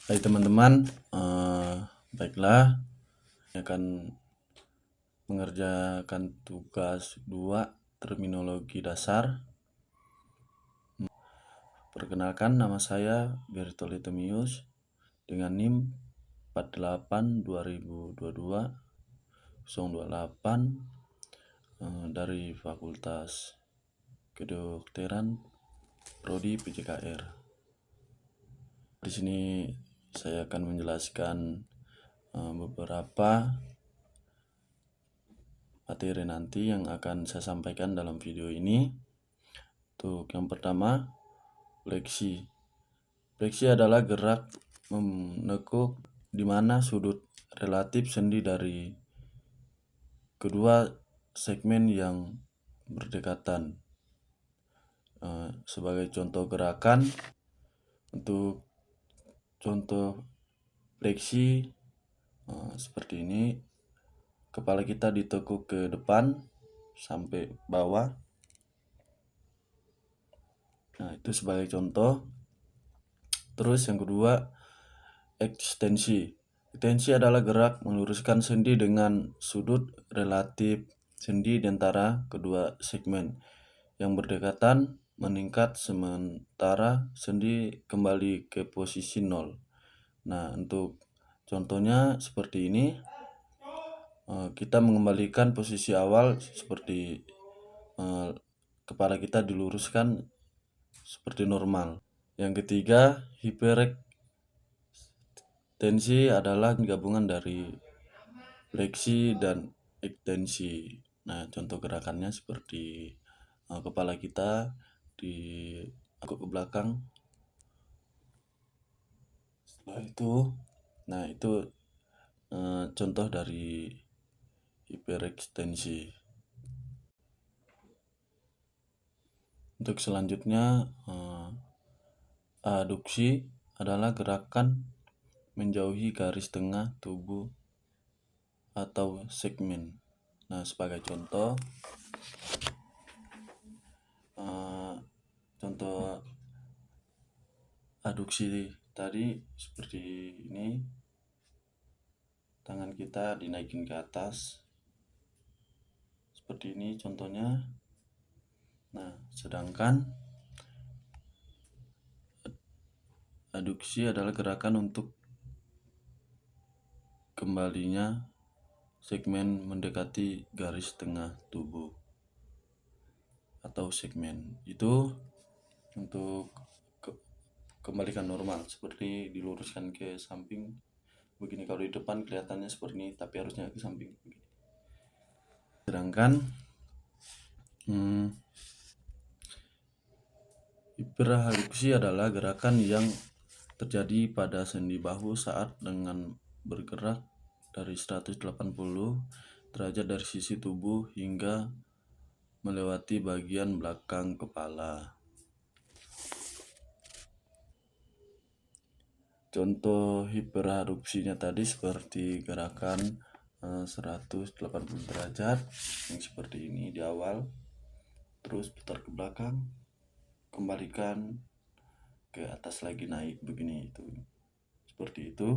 Hai teman-teman, baiklah, saya akan mengerjakan tugas 2 terminologi dasar. Perkenalkan, nama saya Bertoli Temius dengan NIM 48 2022 028 dari Fakultas Kedokteran Prodi PJKR. Di sini saya akan menjelaskan beberapa materi nanti yang akan saya sampaikan dalam video ini. Untuk yang pertama, fleksi. Fleksi adalah gerak menekuk di mana sudut relatif sendi dari kedua segmen yang berdekatan. Sebagai contoh gerakan, untuk contoh fleksi seperti ini, kepala kita ditekuk ke depan sampai bawah. Nah, itu sebagai contoh. Terus yang kedua, ekstensi. Ekstensi adalah gerak meluruskan sendi dengan sudut relatif sendi di antara kedua segmen yang berdekatan meningkat sementara sendi kembali ke posisi 0. Nah, untuk contohnya seperti ini. Kita mengembalikan posisi awal seperti kepala kita diluruskan seperti normal. Yang ketiga, hiperekstensi adalah gabungan dari fleksi dan ekstensi. Nah, contoh gerakannya seperti kepala kita diangkut ke belakang. Setelah itu, nah itu contoh dari hiperekstensi. Untuk selanjutnya, aduksi adalah gerakan menjauhi garis tengah tubuh atau segmen. Nah, sebagai contoh, contoh aduksi tadi seperti ini. Tangan kita dinaikin ke atas seperti ini contohnya. Nah, sedangkan aduksi adalah gerakan untuk kembalinya segmen mendekati garis tengah tubuh atau segmen. Itu untuk kembalikan normal, seperti diluruskan ke samping begini. Kalau di depan kelihatannya seperti ini, tapi harusnya ke samping begini. Sedangkan hiperadduksi adalah gerakan yang terjadi pada sendi bahu saat dengan bergerak dari 180 derajat dari sisi tubuh hingga melewati bagian belakang kepala. Contoh hiperadduksinya tadi seperti gerakan 180 derajat yang seperti ini di awal, terus putar ke belakang, kembalikan ke atas lagi, naik begini, itu seperti itu.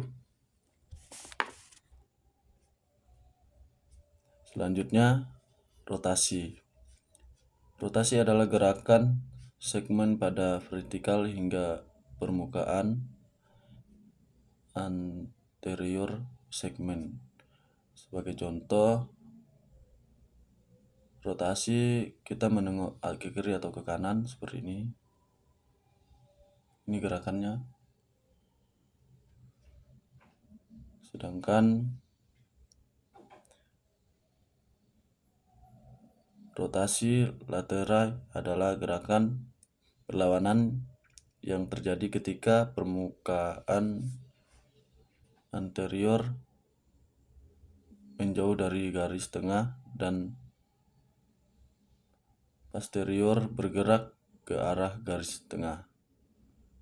Selanjutnya, rotasi. Rotasi adalah gerakan segmen pada vertikal hingga permukaan anterior segmen. Sebagai contoh, rotasi kita menengok ke kiri atau ke kanan seperti ini. Ini gerakannya. Sedangkan rotasi lateral adalah gerakan berlawanan yang terjadi ketika permukaan anterior menjauh dari garis tengah dan posterior bergerak ke arah garis tengah.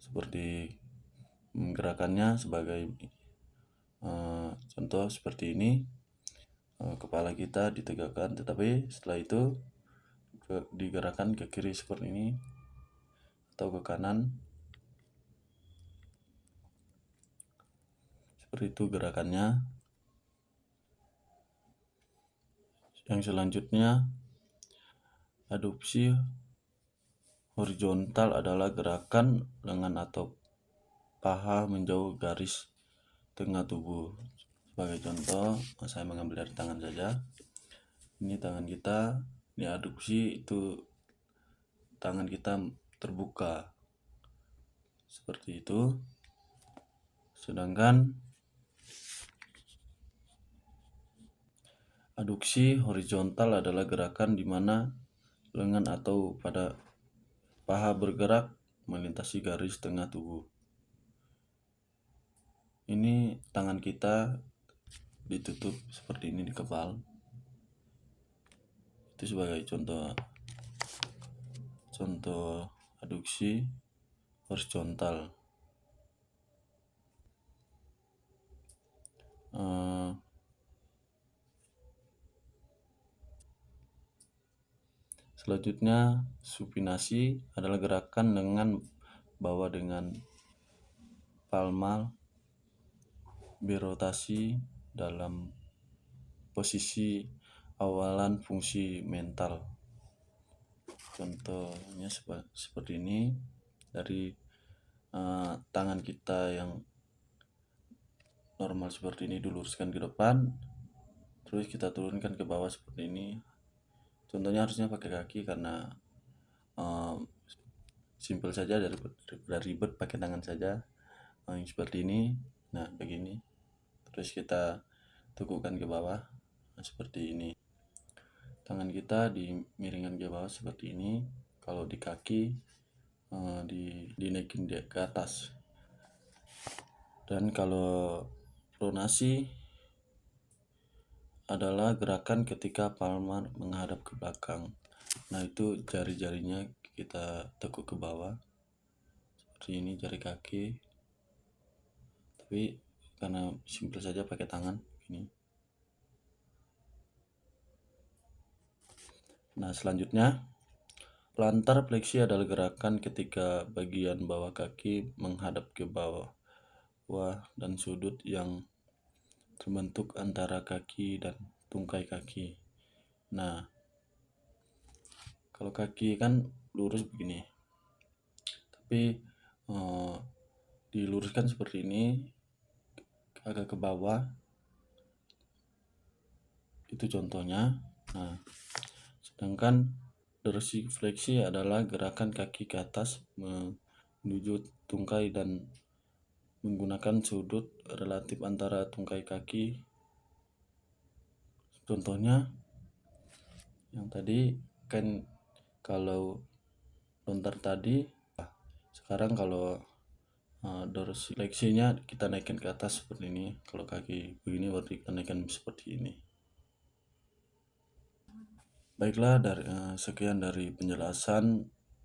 Seperti gerakannya sebagai contoh seperti ini. Kepala kita ditegakkan, tetapi setelah itu digerakkan ke kiri seperti ini atau ke kanan. Seperti itu gerakannya. Yang selanjutnya, adduksi horizontal adalah gerakan lengan atau paha menjauh garis tengah tubuh. Sebagai contoh, saya mengambil dari tangan saja. Ini tangan kita, ini adduksi, itu tangan kita terbuka seperti itu. Sedangkan adduksi horizontal adalah gerakan di mana lengan atau pada paha bergerak melintasi garis tengah tubuh. Ini tangan kita ditutup seperti ini di kepal. Itu sebagai contoh adduksi horizontal. Selanjutnya, supinasi adalah gerakan lengan bawah dengan palmar berotasi dalam posisi awalan fungsi mental. Contohnya seperti ini. Dari tangan kita yang normal seperti ini diluruskan ke depan, terus kita turunkan ke bawah seperti ini. Contohnya harusnya pakai kaki karena simpel saja, daripada ribet pakai tangan saja. Yang seperti ini. Nah, begini. Terus kita teguhkan ke bawah seperti ini. Tangan kita dimiringkan ke bawah seperti ini. Kalau di kaki dinaikin ke atas. Dan kalau pronasi adalah gerakan ketika palmar menghadap ke belakang. Nah, itu jari-jarinya kita tekuk ke bawah seperti ini, jari kaki. Tapi karena simpel saja pakai tangan ini. Nah, selanjutnya, plantar fleksi adalah gerakan ketika bagian bawah kaki menghadap ke bawah dan sudut yang terbentuk antara kaki dan tungkai kaki. Nah, kalau kaki kan lurus begini, tapi diluruskan seperti ini agak ke bawah. Itu contohnya. Nah, sedangkan dorsifleksi adalah gerakan kaki ke atas menuju tungkai dan menggunakan sudut relatif antara tungkai kaki. Contohnya yang tadi kan kalau lontar tadi, sekarang kalau dorsifleksinya kita naikkan ke atas seperti ini. Kalau kaki begini berarti kita naikkan seperti ini. Baiklah, sekian dari penjelasan